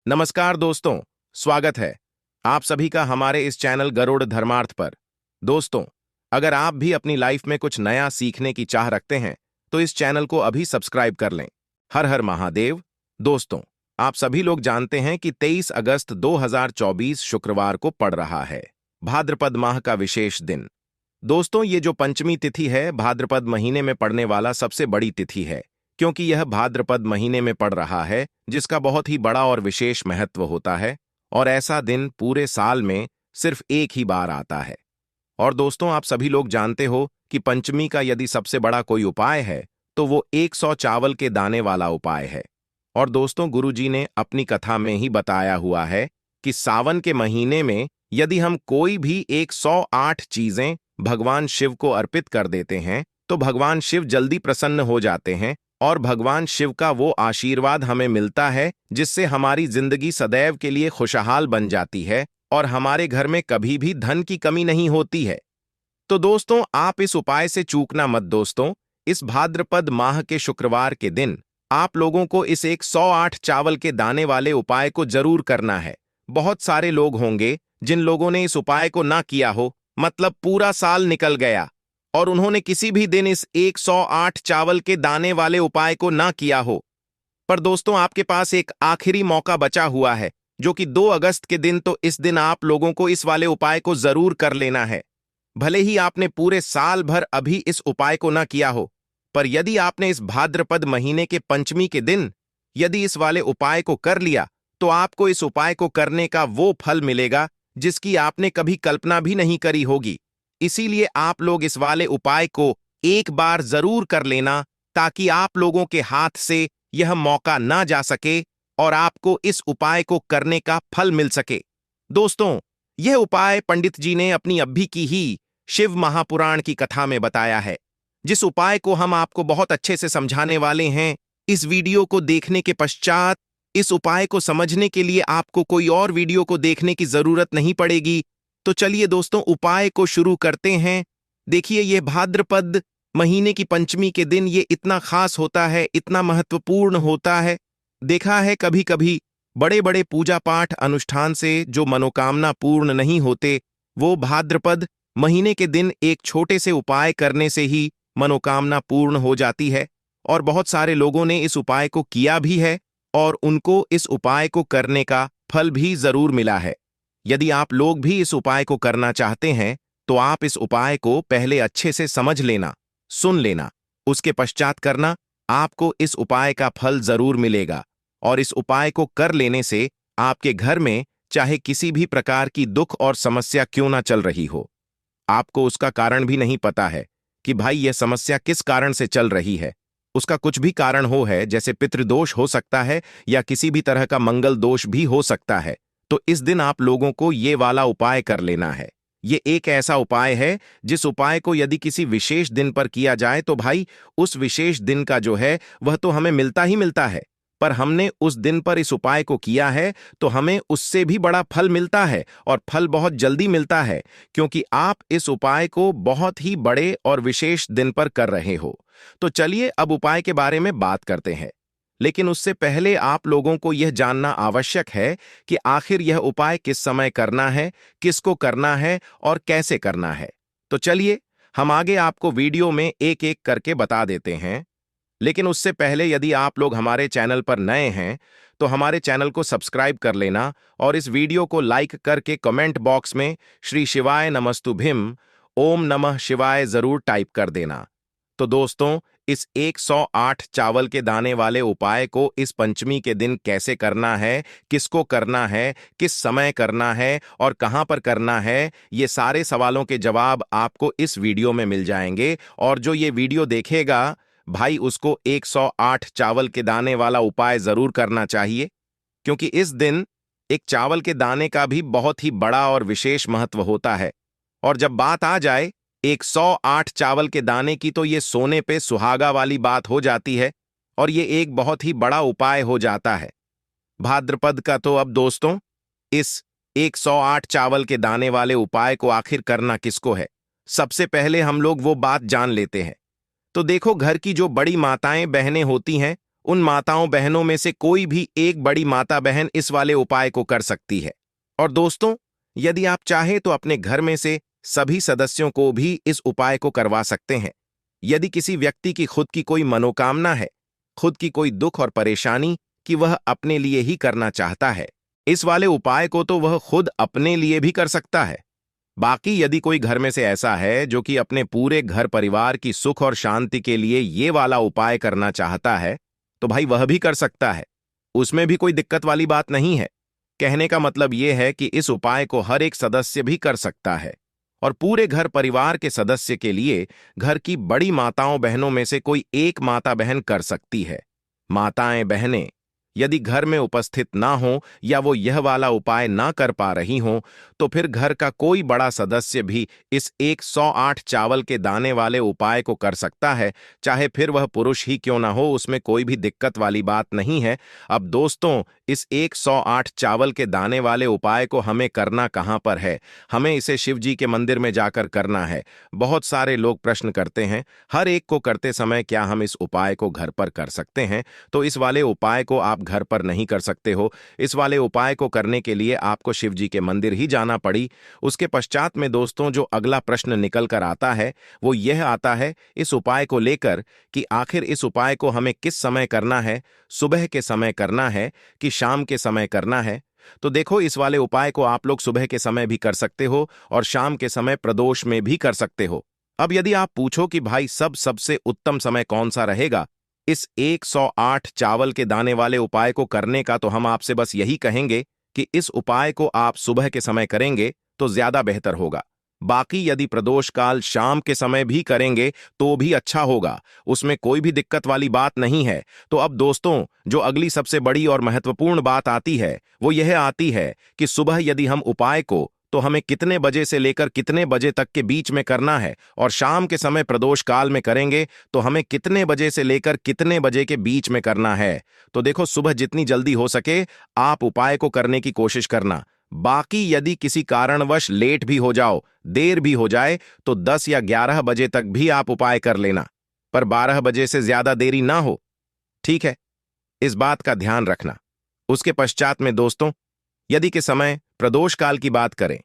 नमस्कार दोस्तों, स्वागत है आप सभी का हमारे इस चैनल गरुड़ धर्मार्थ पर। दोस्तों, अगर आप भी अपनी लाइफ में कुछ नया सीखने की चाह रखते हैं तो इस चैनल को अभी सब्सक्राइब कर लें। हर हर महादेव। दोस्तों, आप सभी लोग जानते हैं कि 23 अगस्त 2024 शुक्रवार को पड़ रहा है भाद्रपद माह का विशेष दिन। दोस्तों, ये जो पंचमी तिथि है भाद्रपद महीने में पड़ने वाला सबसे बड़ी तिथि है, क्योंकि यह भाद्रपद महीने में पड़ रहा है, जिसका बहुत ही बड़ा और विशेष महत्व होता है। और ऐसा दिन पूरे साल में सिर्फ एक ही बार आता है। और दोस्तों, आप सभी लोग जानते हो कि पंचमी का यदि सबसे बड़ा कोई उपाय है तो वो 100 चावल के दाने वाला उपाय है। और दोस्तों, गुरुजी ने अपनी कथा में ही बताया हुआ है कि सावन के महीने में यदि हम कोई भी 108 चीजें भगवान शिव को अर्पित कर देते हैं तो भगवान शिव जल्दी प्रसन्न हो जाते हैं और भगवान शिव का वो आशीर्वाद हमें मिलता है, जिससे हमारी जिंदगी सदैव के लिए खुशहाल बन जाती है और हमारे घर में कभी भी धन की कमी नहीं होती है। तो दोस्तों, आप इस उपाय से चूकना मत। दोस्तों, इस भाद्रपद माह के शुक्रवार के दिन आप लोगों को इस 108 चावल के दाने वाले उपाय को जरूर करना है। बहुत सारे लोग होंगे जिन लोगों ने इस उपाय को ना किया हो, मतलब पूरा साल निकल गया और उन्होंने किसी भी दिन इस 108 चावल के दाने वाले उपाय को ना किया हो। पर दोस्तों, आपके पास एक आखिरी मौका बचा हुआ है, जो कि 2 अगस्त के दिन। तो इस दिन आप लोगों को इस वाले उपाय को जरूर कर लेना है। भले ही आपने पूरे साल भर अभी इस उपाय को ना किया हो, पर यदि आपने इस भाद्रपद महीने के पंचमी के दिन यदि इस वाले उपाय को कर लिया तो आपको इस उपाय को करने का वो फल मिलेगा जिसकी आपने कभी कल्पना भी नहीं करी होगी। इसीलिए आप लोग इस वाले उपाय को एक बार जरूर कर लेना, ताकि आप लोगों के हाथ से यह मौका ना जा सके और आपको इस उपाय को करने का फल मिल सके। दोस्तों, यह उपाय पंडित जी ने अपनी अभी की ही शिव महापुराण की कथा में बताया है, जिस उपाय को हम आपको बहुत अच्छे से समझाने वाले हैं। इस वीडियो को देखने के पश्चात इस उपाय को समझने के लिए आपको कोई और वीडियो को देखने की जरूरत नहीं पड़ेगी। तो चलिए दोस्तों, उपाय को शुरू करते हैं। देखिए, ये भाद्रपद महीने की पंचमी के दिन ये इतना खास होता है, इतना महत्वपूर्ण होता है। देखा है कभी कभी बड़े बड़े पूजा पाठ अनुष्ठान से जो मनोकामना पूर्ण नहीं होते, वो भाद्रपद महीने के दिन एक छोटे से उपाय करने से ही मनोकामना पूर्ण हो जाती है। और बहुत सारे लोगों ने इस उपाय को किया भी है और उनको इस उपाय को करने का फल भी जरूर मिला है। यदि आप लोग भी इस उपाय को करना चाहते हैं तो आप इस उपाय को पहले अच्छे से समझ लेना, सुन लेना, उसके पश्चात करना। आपको इस उपाय का फल जरूर मिलेगा। और इस उपाय को कर लेने से आपके घर में चाहे किसी भी प्रकार की दुख और समस्या क्यों ना चल रही हो, आपको उसका कारण भी नहीं पता है कि भाई यह समस्या किस कारण से चल रही है, उसका कुछ भी कारण हो है, जैसे पितृदोष हो सकता है या किसी भी तरह का मंगल दोष भी हो सकता है, तो इस दिन आप लोगों को ये वाला उपाय कर लेना है। ये एक ऐसा उपाय है जिस उपाय को यदि किसी विशेष दिन पर किया जाए तो भाई उस विशेष दिन का जो है वह तो हमें मिलता ही मिलता है, पर हमने उस दिन पर इस उपाय को किया है तो हमें उससे भी बड़ा फल मिलता है और फल बहुत जल्दी मिलता है, क्योंकि आप इस उपाय को बहुत ही बड़े और विशेष दिन पर कर रहे हो। तो चलिए अब उपाय के बारे में बात करते हैं। लेकिन उससे पहले आप लोगों को यह जानना आवश्यक है कि आखिर यह उपाय किस समय करना है, किसको करना है और कैसे करना है। तो चलिए हम आगे आपको वीडियो में एक एक करके बता देते हैं। लेकिन उससे पहले यदि आप लोग हमारे चैनल पर नए हैं तो हमारे चैनल को सब्सक्राइब कर लेना और इस वीडियो को लाइक करके कमेंट बॉक्स में श्री शिवाय नमस्तुभ्यम, ओम नमः शिवाय जरूर टाइप कर देना। तो दोस्तों, इस 108 चावल के दाने वाले उपाय को इस पंचमी के दिन कैसे करना है, किसको करना है, किस समय करना है और कहां पर करना है, ये सारे सवालों के जवाब आपको इस वीडियो में मिल जाएंगे। और जो ये वीडियो देखेगा भाई, उसको 108 चावल के दाने वाला उपाय जरूर करना चाहिए, क्योंकि इस दिन एक चावल के दाने का भी बहुत ही बड़ा और विशेष महत्व होता है। और जब बात आ जाए 108 चावल के दाने की, तो ये सोने पे सुहागा वाली बात हो जाती है और ये एक बहुत ही बड़ा उपाय हो जाता है भाद्रपद का। तो अब दोस्तों, इस 108 चावल के दाने वाले उपाय को आखिर करना किसको है, सबसे पहले हम लोग वो बात जान लेते हैं। तो देखो, घर की जो बड़ी माताएं बहनें होती हैं उन माताओं बहनों में से कोई भी एक बड़ी माता बहन इस वाले उपाय को कर सकती है। और दोस्तों, यदि आप चाहें तो अपने घर में से सभी सदस्यों को भी इस उपाय को करवा सकते हैं। यदि किसी व्यक्ति की खुद की कोई मनोकामना है, खुद की कोई दुख और परेशानी कि वह अपने लिए ही करना चाहता है, इस वाले उपाय को तो वह खुद अपने लिए भी कर सकता है। बाकी यदि कोई घर में से ऐसा है जो कि अपने पूरे घर परिवार की सुख और शांति के लिए ये वाला उपाय करना चाहता है, तो भाई वह भी कर सकता है। उसमें भी कोई दिक्कत वाली बात नहीं है। कहने का मतलब यह है कि इस उपाय को हर एक सदस्य भी कर सकता है और पूरे घर परिवार के सदस्य के लिए घर की बड़ी माताओं बहनों में से कोई एक माता बहन कर सकती है। माताएं बहनें यदि घर में उपस्थित ना हो या वो यह वाला उपाय ना कर पा रही हो, तो फिर घर का कोई बड़ा सदस्य भी इस 108 चावल के दाने वाले उपाय को कर सकता है, चाहे फिर वह पुरुष ही क्यों ना हो, उसमें कोई भी दिक्कत वाली बात नहीं है। अब दोस्तों, इस 108 चावल के दाने वाले उपाय को हमें करना कहाँ पर है? हमें इसे शिव जी के मंदिर में जाकर करना है। बहुत सारे लोग प्रश्न करते हैं, हर एक को करते समय क्या हम इस उपाय को घर पर कर सकते हैं? तो इस वाले उपाय को आप घर पर नहीं कर सकते हो। इस वाले उपाय को करने के लिए आपको शिव जी के मंदिर ही जाना पड़ी। उसके पश्चात में दोस्तों, जो अगला प्रश्न निकल कर आता है वो यह आता है इस उपाय को लेकर कि आखिर इस उपाय को हमें किस समय करना है? सुबह के समय करना है कि शाम के समय करना है? तो देखो, इस वाले उपाय को आप लोग सुबह के समय भी कर सकते हो और शाम के समय प्रदोष में भी कर सकते हो। अब यदि आप पूछो कि भाई सबसे उत्तम समय कौन सा रहेगा इस 108 चावल के दाने वाले उपाय को करने का, तो हम आपसे बस यही कहेंगे कि इस उपाय को आप सुबह के समय करेंगे तो ज्यादा बेहतर होगा। बाकी यदि प्रदोष काल शाम के समय भी करेंगे तो भी अच्छा होगा, उसमें कोई भी दिक्कत वाली बात नहीं है। तो अब दोस्तों, जो अगली सबसे बड़ी और महत्वपूर्ण बात आती है वो यह आती है कि सुबह यदि हम उपाय को तो हमें कितने बजे से लेकर कितने बजे तक के बीच में करना है, और शाम के समय प्रदोष काल में करेंगे तो हमें कितने बजे से लेकर कितने बजे के बीच में करना है। तो देखो, सुबह जितनी जल्दी हो सके आप उपाय को करने की कोशिश करना। बाकी यदि किसी कारणवश लेट भी हो जाओ, देर भी हो जाए, तो 10 या 11 बजे तक भी आप उपाय कर लेना, पर 12 बजे से ज्यादा देरी ना हो। ठीक है, इस बात का ध्यान रखना। उसके पश्चात में दोस्तों, यदि के समय प्रदोष काल की बात करें,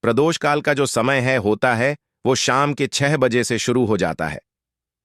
प्रदोष काल का जो समय है होता है वो शाम के 6 बजे से शुरू हो जाता है।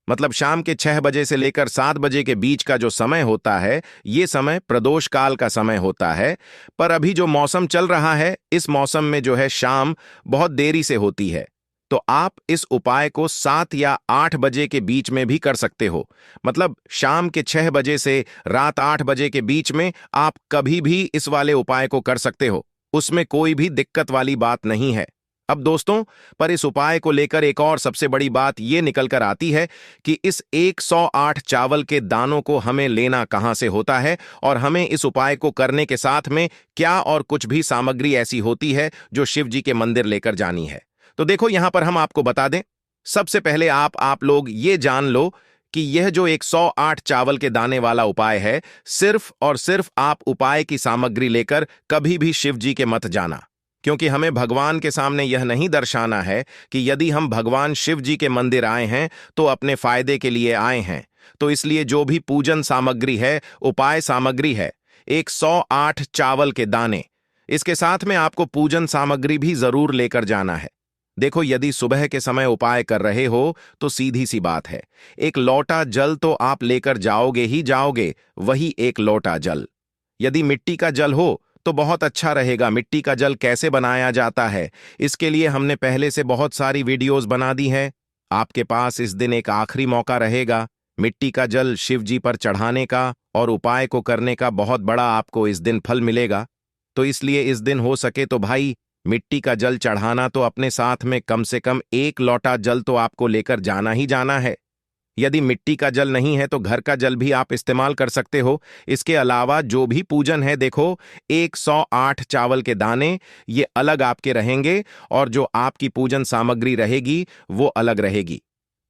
मतलब शाम के 6 बजे से लेकर 7 बजे के बीच का जो समय होता है, ये समय प्रदोष काल का समय होता है। पर अभी जो मौसम चल रहा है, इस मौसम में जो है शाम बहुत देरी से होती है, तो आप इस उपाय को 7 या 8 बजे के बीच में भी कर सकते हो। मतलब शाम के 6 बजे से रात 8 बजे के बीच में आप कभी भी इस वाले उपाय को कर सकते हो, उसमें कोई भी दिक्कत वाली बात नहीं है। अब दोस्तों, पर इस उपाय को लेकर एक और सबसे बड़ी बात यह निकल कर आती है कि इस 108 चावल के दानों को हमें लेना कहां से होता है, और हमें इस उपाय को करने के साथ में क्या और कुछ भी सामग्री ऐसी होती है जो शिव जी के मंदिर लेकर जानी है। तो देखो, यहां पर हम आपको बता दें, सबसे पहले आप लोग ये जान लो कि यह जो 108 चावल के दाने वाला उपाय है, सिर्फ और सिर्फ आप उपाय की सामग्री लेकर कभी भी शिव जी के मत जाना, क्योंकि हमें भगवान के सामने यह नहीं दर्शाना है कि यदि हम भगवान शिव जी के मंदिर आए हैं तो अपने फायदे के लिए आए हैं। तो इसलिए जो भी पूजन सामग्री है, उपाय सामग्री है, 108 चावल के दाने, इसके साथ में आपको पूजन सामग्री भी जरूर लेकर जाना है। देखो, यदि सुबह के समय उपाय कर रहे हो तो सीधी सी बात है, एक लोटा जल तो आप लेकर जाओगे ही जाओगे, वही एक लोटा जल। यदि मिट्टी का जल हो तो बहुत अच्छा रहेगा। मिट्टी का जल कैसे बनाया जाता है, इसके लिए हमने पहले से बहुत सारी वीडियोस बना दी हैं। आपके पास इस दिन एक आखिरी मौका रहेगा मिट्टी का जल शिव जी पर चढ़ाने का और उपाय को करने का। बहुत बड़ा आपको इस दिन फल मिलेगा। तो इसलिए इस दिन हो सके तो भाई मिट्टी का जल चढ़ाना तो अपने साथ में कम से कम एक लोटा जल तो आपको लेकर जाना ही जाना है। यदि मिट्टी का जल नहीं है तो घर का जल भी आप इस्तेमाल कर सकते हो। इसके अलावा जो भी पूजन है, देखो 108 चावल के दाने ये अलग आपके रहेंगे और जो आपकी पूजन सामग्री रहेगी वो अलग रहेगी।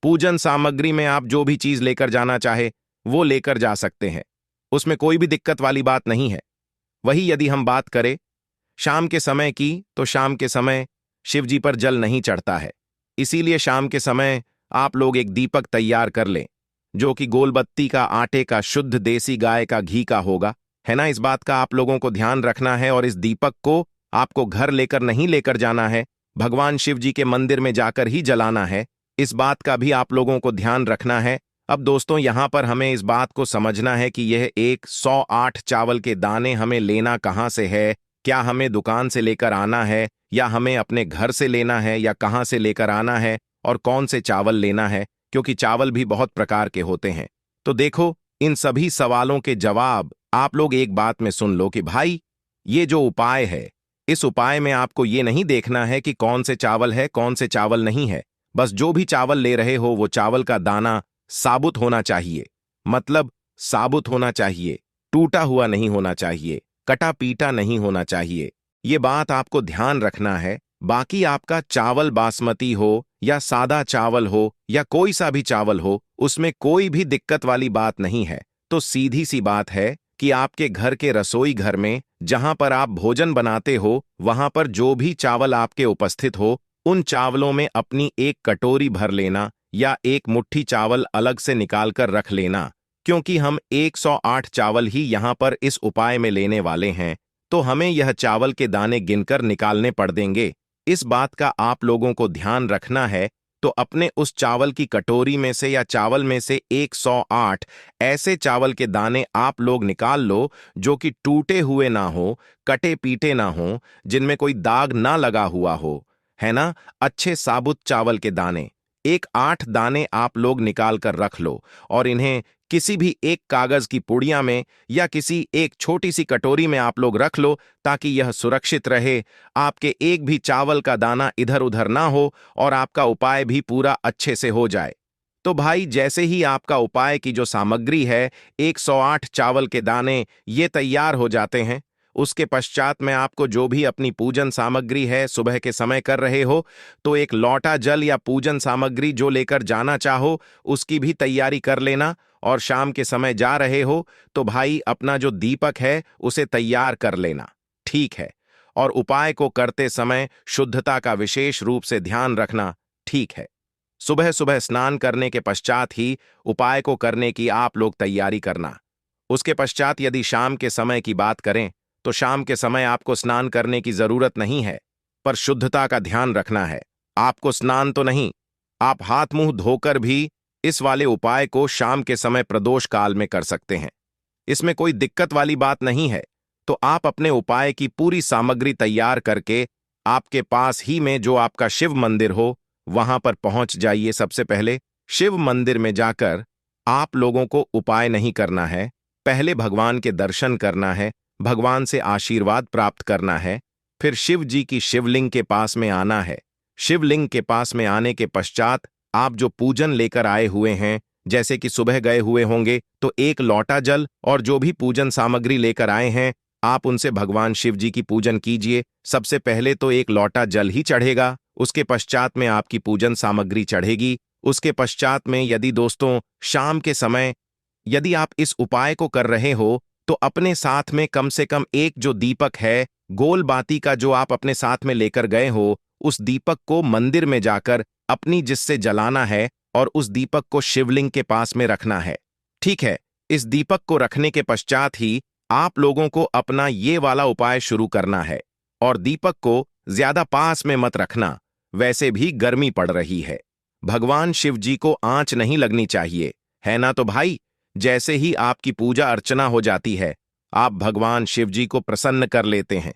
पूजन सामग्री में आप जो भी चीज लेकर जाना चाहे वो लेकर जा सकते हैं, उसमें कोई भी दिक्कत वाली बात नहीं है। वही यदि हम बात करें शाम के समय की, तो शाम के समय शिव जी पर जल नहीं चढ़ता है, इसीलिए शाम के समय आप लोग एक दीपक तैयार कर लें। जो कि गोलबत्ती का आटे का शुद्ध देसी गाय का घी का होगा, है ना। इस बात का आप लोगों को ध्यान रखना है और इस दीपक को आपको घर लेकर नहीं लेकर जाना है, भगवान शिव जी के मंदिर में जाकर ही जलाना है। इस बात का भी आप लोगों को ध्यान रखना है। अब दोस्तों यहाँ पर हमें इस बात को समझना है कि यह 108 चावल के दाने हमें लेना कहाँ से है। क्या हमें दुकान से लेकर आना है या हमें अपने घर से लेना है या कहाँ से लेकर आना है और कौन से चावल लेना है, क्योंकि चावल भी बहुत प्रकार के होते हैं। तो देखो, इन सभी सवालों के जवाब आप लोग एक बात में सुन लो कि भाई, ये जो उपाय है, इस उपाय में आपको ये नहीं देखना है कि कौन से चावल है कौन से चावल नहीं है। बस जो भी चावल ले रहे हो वो चावल का दाना साबुत होना चाहिए, मतलब साबुत होना चाहिए, टूटा हुआ नहीं होना चाहिए, कटा पीटा नहीं होना चाहिए। ये बात आपको ध्यान रखना है। बाकी आपका चावल बासमती हो या सादा चावल हो या कोई सा भी चावल हो, उसमें कोई भी दिक्कत वाली बात नहीं है। तो सीधी सी बात है कि आपके घर के रसोई घर में जहां पर आप भोजन बनाते हो, वहां पर जो भी चावल आपके उपस्थित हो, उन चावलों में अपनी एक कटोरी भर लेना या एक मुट्ठी चावल अलग से निकाल कर रख लेना। क्योंकि हम 108 चावल ही यहाँ पर इस उपाय में लेने वाले हैं, तो हमें यह चावल के दाने गिनकर निकालने पड़ देंगे। इस बात का आप लोगों को ध्यान रखना है। तो अपने उस चावल की कटोरी में से या चावल में से 108 ऐसे चावल के दाने आप लोग निकाल लो जो कि टूटे हुए ना हो, कटे पीटे ना हो, जिनमें कोई दाग ना लगा हुआ हो, है ना। अच्छे साबुत चावल के दाने 8 दाने आप लोग निकाल कर रख लो और इन्हें किसी भी एक कागज की पुड़िया में या किसी एक छोटी सी कटोरी में आप लोग रख लो, ताकि यह सुरक्षित रहे, आपके एक भी चावल का दाना इधर उधर ना हो और आपका उपाय भी पूरा अच्छे से हो जाए। तो भाई, जैसे ही आपका उपाय की जो सामग्री है, 108 चावल के दाने ये तैयार हो जाते हैं, उसके पश्चात में आपको जो भी अपनी पूजन सामग्री है सुबह के समय कर रहे हो, तो एक लौटा जल या पूजन सामग्री जो लेकर जाना चाहो उसकी भी तैयारी कर लेना। और शाम के समय जा रहे हो तो भाई अपना जो दीपक है उसे तैयार कर लेना, ठीक है। और उपाय को करते समय शुद्धता का विशेष रूप से ध्यान रखना, ठीक है। सुबह सुबह स्नान करने के पश्चात ही उपाय को करने की आप लोग तैयारी करना। उसके पश्चात यदि शाम के समय की बात करें तो शाम के समय आपको स्नान करने की जरूरत नहीं है, पर शुद्धता का ध्यान रखना है। आपको स्नान तो नहीं, आप हाथ मुंह धोकर भी इस वाले उपाय को शाम के समय प्रदोष काल में कर सकते हैं। इसमें कोई दिक्कत वाली बात नहीं है। तो आप अपने उपाय की पूरी सामग्री तैयार करके आपके पास ही में जो आपका शिव मंदिर हो वहां पर पहुंच जाइए। सबसे पहले शिव मंदिर में जाकर आप लोगों को उपाय नहीं करना है, पहले भगवान के दर्शन करना है, भगवान से आशीर्वाद प्राप्त करना है, फिर शिव जी की शिवलिंग के पास में आना है। शिवलिंग के पास में आने के पश्चात आप जो पूजन लेकर आए हुए हैं, जैसे कि सुबह गए हुए होंगे तो एक लौटा जल और जो भी पूजन सामग्री लेकर आए हैं, आप उनसे भगवान शिव जी की पूजन कीजिए। सबसे पहले तो एक लौटा जल ही चढ़ेगा, उसके पश्चात में आपकी पूजन सामग्री चढ़ेगी। उसके पश्चात में यदि दोस्तों शाम के समय यदि आप इस उपाय को कर रहे हो तो अपने साथ में कम से कम एक जो दीपक है गोल बाती का जो आप अपने साथ में लेकर गए हो, उस दीपक को मंदिर में जाकर अपनी जिससे जलाना है और उस दीपक को शिवलिंग के पास में रखना है, ठीक है। इस दीपक को रखने के पश्चात ही आप लोगों को अपना ये वाला उपाय शुरू करना है। और दीपक को ज्यादा पास में मत रखना, वैसे भी गर्मी पड़ रही है, भगवान शिव जी को आंच नहीं लगनी चाहिए, है ना। तो भाई, जैसे ही आपकी पूजा अर्चना हो जाती है, आप भगवान शिव जी को प्रसन्न कर लेते हैं।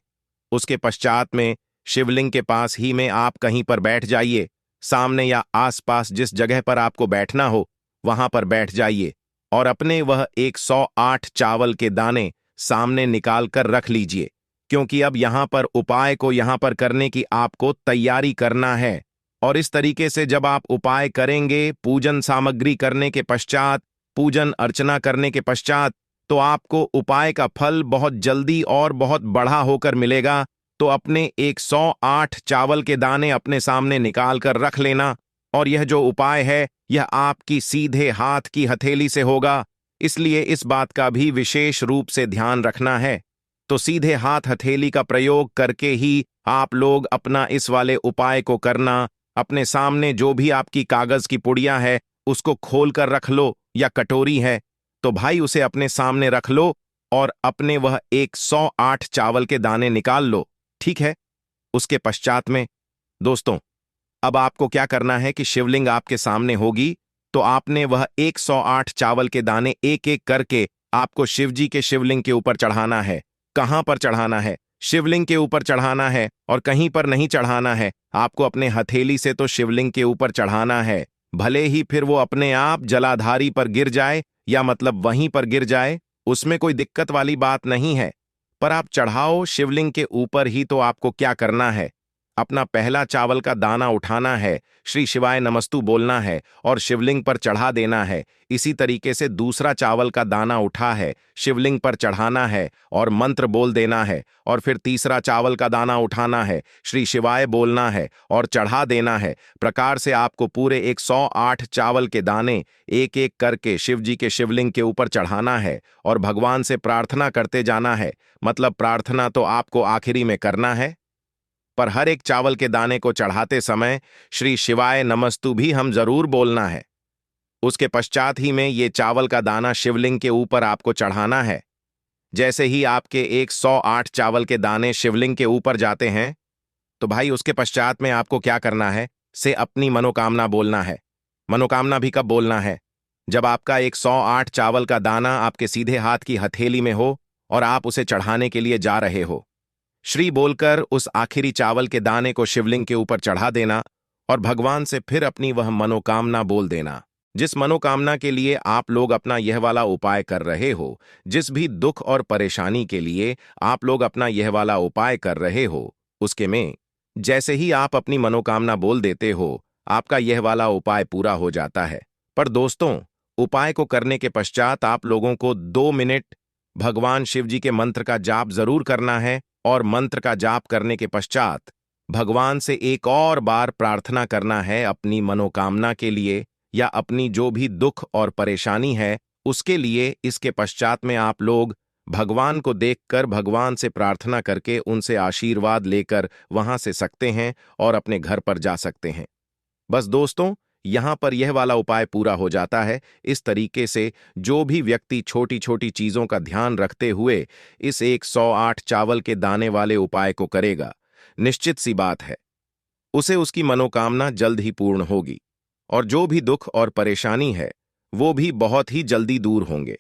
उसके पश्चात में शिवलिंग के पास ही में आप कहीं पर बैठ जाइए, सामने या आसपास जिस जगह पर आपको बैठना हो वहां पर बैठ जाइए और अपने वह 108 चावल के दाने सामने निकाल कर रख लीजिए, क्योंकि अब यहां पर उपाय को यहां पर करने की आपको तैयारी करना है। और इस तरीके से जब आप उपाय करेंगे, पूजन सामग्री करने के पश्चात, पूजन अर्चना करने के पश्चात, तो आपको उपाय का फल बहुत जल्दी और बहुत बड़ा होकर मिलेगा। तो अपने 108 चावल के दाने अपने सामने निकाल कर रख लेना। और यह जो उपाय है यह आपकी सीधे हाथ की हथेली से होगा, इसलिए इस बात का भी विशेष रूप से ध्यान रखना है। तो सीधे हाथ हथेली का प्रयोग करके ही आप लोग अपना इस वाले उपाय को करना। अपने सामने जो भी आपकी कागज की पुड़िया है उसको खोल कर रख लो या कटोरी है तो भाई उसे अपने सामने रख लो और अपने वह 108 चावल के दाने निकाल लो। ठीक है। उसके पश्चात में दोस्तों, अब आपको क्या करना है कि शिवलिंग आपके सामने होगी तो आपने वह 108 चावल के दाने एक एक करके आपको शिवजी के शिवलिंग के ऊपर चढ़ाना है। कहां पर चढ़ाना है? शिवलिंग के ऊपर चढ़ाना है और कहीं पर नहीं चढ़ाना है। आपको अपने हथेली से तो शिवलिंग के ऊपर चढ़ाना है। भले ही फिर वो अपने आप जलाधारी पर गिर जाए या मतलब वहीं पर गिर जाए, उसमें कोई दिक्कत वाली बात नहीं है। पर आप चढ़ाओ शिवलिंग के ऊपर ही। तो आपको क्या करना है? अपना पहला चावल का दाना उठाना है, श्री शिवाय नमस्तु बोलना है और शिवलिंग पर चढ़ा देना है। इसी तरीके से दूसरा चावल का दाना उठा है, शिवलिंग पर चढ़ाना है और मंत्र बोल देना है। और फिर तीसरा चावल का दाना उठाना है, श्री शिवाय बोलना है और चढ़ा देना है। प्रकार से आपको पूरे 108 चावल के दाने एक एक करके शिव जी के शिवलिंग के ऊपर चढ़ाना है और भगवान से प्रार्थना करते जाना है। मतलब प्रार्थना तो आपको आखिरी में करना है, पर हर एक चावल के दाने को चढ़ाते समय श्री शिवाय नमस्तु भी हम जरूर बोलना है। उसके पश्चात ही में ये चावल का दाना शिवलिंग के ऊपर आपको चढ़ाना है। जैसे ही आपके 108 चावल के दाने शिवलिंग के ऊपर जाते हैं तो भाई उसके पश्चात में आपको क्या करना है से अपनी मनोकामना बोलना है। मनोकामना भी कब बोलना है? जब आपका 108 चावल का दाना आपके सीधे हाथ की हथेली में हो और आप उसे चढ़ाने के लिए जा रहे हो। श्री बोलकर उस आखिरी चावल के दाने को शिवलिंग के ऊपर चढ़ा देना और भगवान से फिर अपनी वह मनोकामना बोल देना। जिस मनोकामना के लिए आप लोग अपना यह वाला उपाय कर रहे हो, जिस भी दुख और परेशानी के लिए आप लोग अपना यह वाला उपाय कर रहे हो, उसके में जैसे ही आप अपनी मनोकामना बोल देते हो, आपका यह वाला उपाय पूरा हो जाता है। पर दोस्तों, उपाय को करने के पश्चात आप लोगों को 2 मिनट भगवान शिव जी के मंत्र का जाप जरूर करना है और मंत्र का जाप करने के पश्चात भगवान से एक और बार प्रार्थना करना है अपनी मनोकामना के लिए या अपनी जो भी दुख और परेशानी है उसके लिए। इसके पश्चात में आप लोग भगवान को देखकर भगवान से प्रार्थना करके उनसे आशीर्वाद लेकर वहां से सकते हैं और अपने घर पर जा सकते हैं। बस दोस्तों, यहां पर यह वाला उपाय पूरा हो जाता है। इस तरीके से जो भी व्यक्ति छोटी छोटी चीजों का ध्यान रखते हुए इस 108 चावल के दाने वाले उपाय को करेगा, निश्चित सी बात है उसे उसकी मनोकामना जल्द ही पूर्ण होगी और जो भी दुख और परेशानी है वो भी बहुत ही जल्दी दूर होंगे।